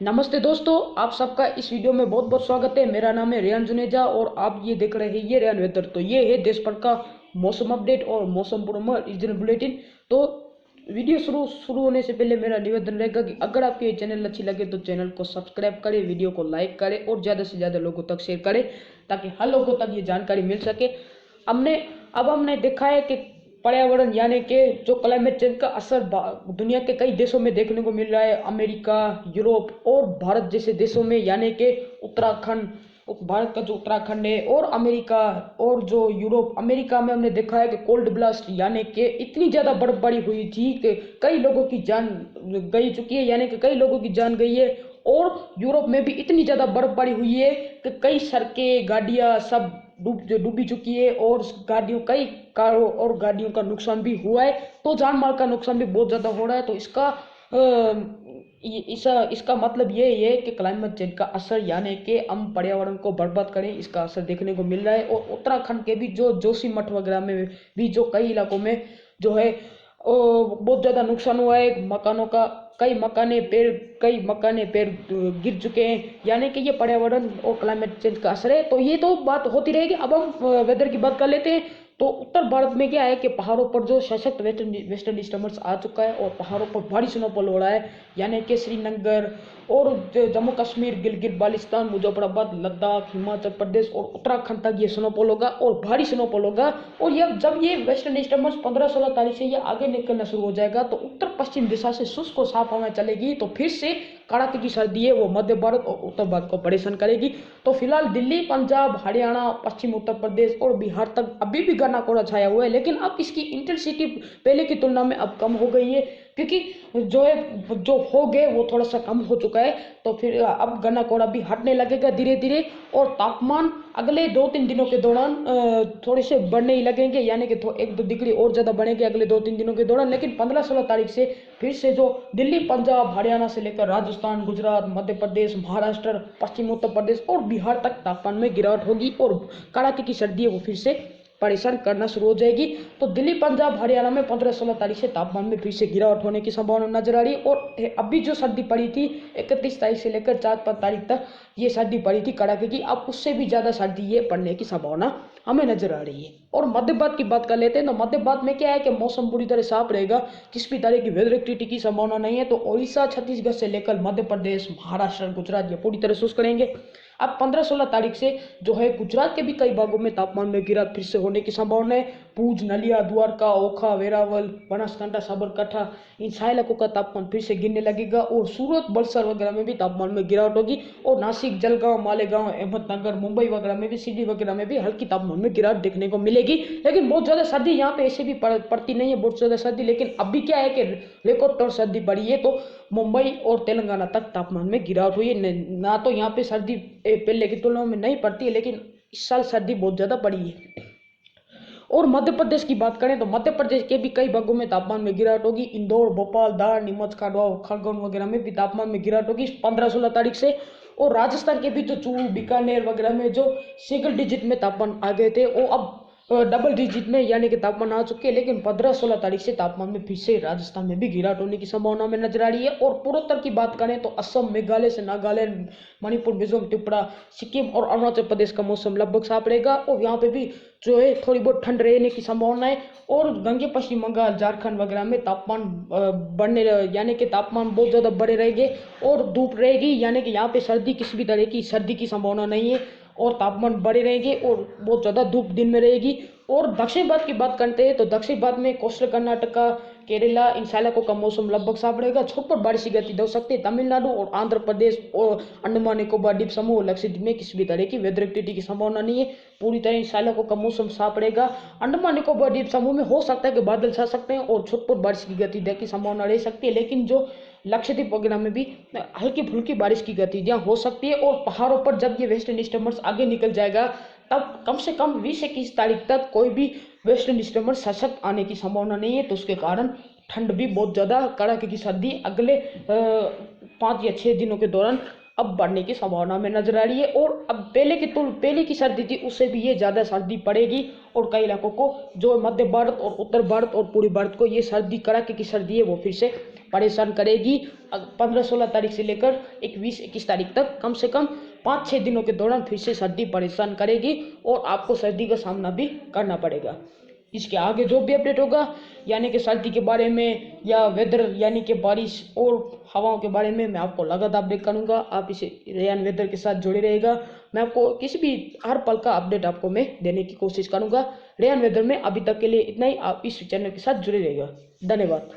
नमस्ते दोस्तों, आप सबका इस वीडियो में बहुत बहुत स्वागत है। मेरा नाम है रेहान जुनेजा और आप ये देख रहे हैं ये रेहान वेदर। तो ये है देश भर का मौसम अपडेट और मौसम पूर्वानुमान रीजनल बुलेटिन। तो वीडियो शुरू होने से पहले मेरा निवेदन रहेगा कि अगर आपको ये चैनल अच्छी लगे तो चैनल को सब्सक्राइब करें, वीडियो को लाइक करें और ज़्यादा से ज़्यादा लोगों तक शेयर करें ताकि हर लोगों तक ये जानकारी मिल सके। हमने देखा है कि पर्यावरण यानी कि जो क्लाइमेट चेंज का असर दुनिया के कई देशों में देखने को मिल रहा है। अमेरिका, यूरोप और भारत जैसे देशों में, यानी कि उत्तराखंड, भारत का जो उत्तराखंड है और अमेरिका और जो यूरोप, अमेरिका में हमने देखा है कि कोल्ड ब्लास्ट यानी कि इतनी ज़्यादा बर्फबारी हुई थी कि कई लोगों की जान गई चुकी है, यानी कि कई लोगों की जान गई है। और यूरोप में भी इतनी ज़्यादा बर्फबारी हुई है कि कई सड़कें, गाड़ियाँ सब डूबी चुकी है और कई कारों और गाड़ियों का नुकसान भी हुआ है। तो जान माल का नुकसान भी बहुत ज़्यादा हो रहा है। तो इसका मतलब ये है कि क्लाइमेट चेंज का असर यानी कि हम पर्यावरण को बर्बाद करें, इसका असर देखने को मिल रहा है। और उत्तराखंड के भी जो जोशीमठ वगैरह में भी जो कई इलाकों में जो है बहुत ज़्यादा नुकसान हुआ है मकानों का। कई मकाने पेड़ गिर चुके हैं, यानी कि ये पर्यावरण और क्लाइमेट चेंज का असर है। तो ये तो बात होती रहेगी। अब हम वेदर की बात कर लेते हैं। तो उत्तर भारत में क्या है कि पहाड़ों पर जो सशक्त वेस्टर्न डिस्टर्बेंस आ चुका है और पहाड़ों पर भारी स्नोफॉल हो रहा है, यानी कि श्रीनगर और जम्मू कश्मीर, गिलगित बाल्टिस्तान, मुजफ्फराबाद, लद्दाख, हिमाचल प्रदेश और उत्तराखंड तक ये स्नोफॉल होगा और भारी स्नोफॉल होगा। और जब ये वेस्टर्न डिस्टर्बेंस 15-16 तारीख से ये आगे निकलना शुरू हो जाएगा तो उत्तर पश्चिम दिशा से शुष्क और साफ हवा चलेगी। तो फिर से कड़ाके की सर्दी है वो मध्य भारत और उत्तर भारत को परेशान करेगी। तो फिलहाल दिल्ली, पंजाब, हरियाणा, पश्चिम उत्तर प्रदेश और बिहार तक अभी भी घना कोहरा छाया हुआ है, लेकिन अब इसकी इंटेंसिटी पहले की तुलना में अब कम हो गई है, क्योंकि जो हो गए वो थोड़ा सा कम हो चुका है। तो फिर अब घना कोहरा भी हटने लगेगा धीरे धीरे और तापमान अगले 2-3 दिनों के दौरान थोड़े से बढ़ने ही लगेंगे, यानी कि 1-2 डिग्री और ज़्यादा बढ़ेंगे अगले 2-3 दिनों के दौरान। लेकिन 15-16 तारीख से फिर से जो दिल्ली, पंजाब, हरियाणा से लेकर राजस्थान, गुजरात, मध्य प्रदेश, महाराष्ट्र, पश्चिम उत्तर प्रदेश और बिहार तक तापमान में गिरावट होगी और कड़ाके की सर्दी है वो फिर से परेशान करना शुरू हो जाएगी। तो दिल्ली, पंजाब, हरियाणा में 15-16 तारीख से तापमान में फिर से गिरावट होने की संभावना नजर आ रही है। और अभी जो सर्दी पड़ी थी 31 तारीख से लेकर 4-5 तारीख तक ये सर्दी पड़ी थी कड़ाके की, अब उससे भी ज़्यादा सर्दी ये पड़ने की संभावना हमें नजर आ रही है। और मध्य भारत की बात कर लेते हैं। तो मध्य भारत में क्या है कि मौसम पूरी तरह साफ रहेगा, किसी भी तरह की वेदर एक्टिविटी की संभावना नहीं है। तो उड़ीसा, छत्तीसगढ़ से लेकर मध्य प्रदेश, महाराष्ट्र, गुजरात ये पूरी तरह शुष्क रहेंगे। अब 15-16 तारीख से जो है गुजरात के भी कई भागों में तापमान में गिरावट फिर से होने की संभावना है। भूज, नलिया, द्वारका, ओखा, वेरावल, बनासकांठा, साबरकांठा इन सारे इलाकों का तापमान फिर से गिरने लगेगा और सूरत, बलसर वगैरह में भी तापमान में गिरावट होगी। और नासिक, जलगांव, मालेगांव, अहमदनगर, मुंबई वगैरह में भी, सिडनी वगैरह में भी हल्की तापमान में गिरावट देखने को मिलेगी। लेकिन बहुत ज़्यादा सर्दी यहाँ पे ऐसे भी पड़ती नहीं है, बहुत ज़्यादा सर्दी। लेकिन अभी क्या है कि रिकॉर्ड तौर सर्दी बढ़ी है। तो मुंबई और तेलंगाना तक तापमान में गिरावट हुई है। ना तो यहाँ पे सर्दी पहले की तुलना में नहीं पड़ती है, लेकिन इस साल सर्दी बहुत ज़्यादा पड़ी है। और मध्य प्रदेश की बात करें तो मध्य प्रदेश के भी कई भागों में तापमान में गिरावट होगी। इंदौर, भोपाल, धार, नीमच, खांडवा, खरगोन वगैरह में भी तापमान में गिरावट होगी 15-16 तारीख से। और राजस्थान के भी जो चूरू, बीकानेर वगैरह में जो सिंगल डिजिट में तापमान आ गए थे वो अब डबल डिजिट में यानी कि तापमान आ चुके हैं। लेकिन 15-16 तारीख से तापमान में फिर से राजस्थान में भी गिरावट होने की संभावना में नजर आ रही है। और पूर्वोत्तर की बात करें तो असम, मेघालय से नागालैंड, मणिपुर, मिजोरम, त्रिपुरा, सिक्किम और अरुणाचल प्रदेश का मौसम लगभग साफ रहेगा और यहाँ पे भी जो है थोड़ी बहुत ठंड रहने की संभावना है। और गंगे, पश्चिम बंगाल, झारखंड वगैरह में तापमान बढ़ने यानी कि तापमान बहुत ज़्यादा बढ़े रहेंगे और धूप रहेगी, यानी कि यहाँ पे सर्दी, किसी भी तरह की सर्दी की संभावना नहीं है और तापमान बढ़े रहेंगे और बहुत ज़्यादा धूप दिन में रहेगी। और दक्षिण भारत की बात करते हैं तो दक्षिण भारत में कोस्टल कर्नाटका, केरला इन इलाकों का मौसम लगभग साफ रहेगा। छोट बारिश की गति हो सकती है। तमिलनाडु और आंध्र प्रदेश और अंडमान निकोबार द्वीप समूह, लक्षद्वीप में किसी भी तरह की वेदर एक्टिविटी की संभावना नहीं है। पूरी तरह इन इलाकों का मौसम साफ रहेगा। अंडमान निकोबार द्वीप समूह में हो सकता है कि बादल छा सकते हैं और छोट बारिश की गति की संभावना रह सकती है, लेकिन जो लक्षद्वीप वगैरह में भी हल्की फुल्की बारिश की गतिविधियां हो सकती है। और पहाड़ों पर जब ये वेस्टर्न डिस्टर्बेंस आगे निकल जाएगा तब कम से कम 20-21 तारीख तक कोई भी वेस्टर्न डिस्टर्बेंस सशक्त आने की संभावना नहीं है। तो उसके कारण ठंड भी बहुत ज़्यादा, कड़ाके की सर्दी अगले 5 या 6 दिनों के दौरान अब बढ़ने की संभावना में नजर आ रही है। और अब पहले की सर्दी थी उससे भी ये ज़्यादा सर्दी पड़ेगी और कई इलाकों को, जो मध्य भारत और उत्तर भारत और पूर्वी भारत को ये सर्दी, कड़ाके की सर्दी है वो फिर से परेशान करेगी। 15-16 तारीख से लेकर 20-21 तारीख तक कम से कम 5-6 दिनों के दौरान फिर से सर्दी परेशान करेगी और आपको सर्दी का सामना भी करना पड़ेगा। इसके आगे जो भी अपडेट होगा यानी कि सर्दी के बारे में या वेदर यानी कि बारिश और हवाओं के बारे में मैं आपको लगातार अपडेट करूंगा। आप इसे रेयान वेदर के साथ जुड़े रहेगा। मैं आपको किसी भी हर पल का अपडेट आपको मैं देने की कोशिश करूंगा। रेयान वेदर में अभी तक के लिए इतना ही। आप इस चैनल के साथ जुड़े रहेगा। धन्यवाद।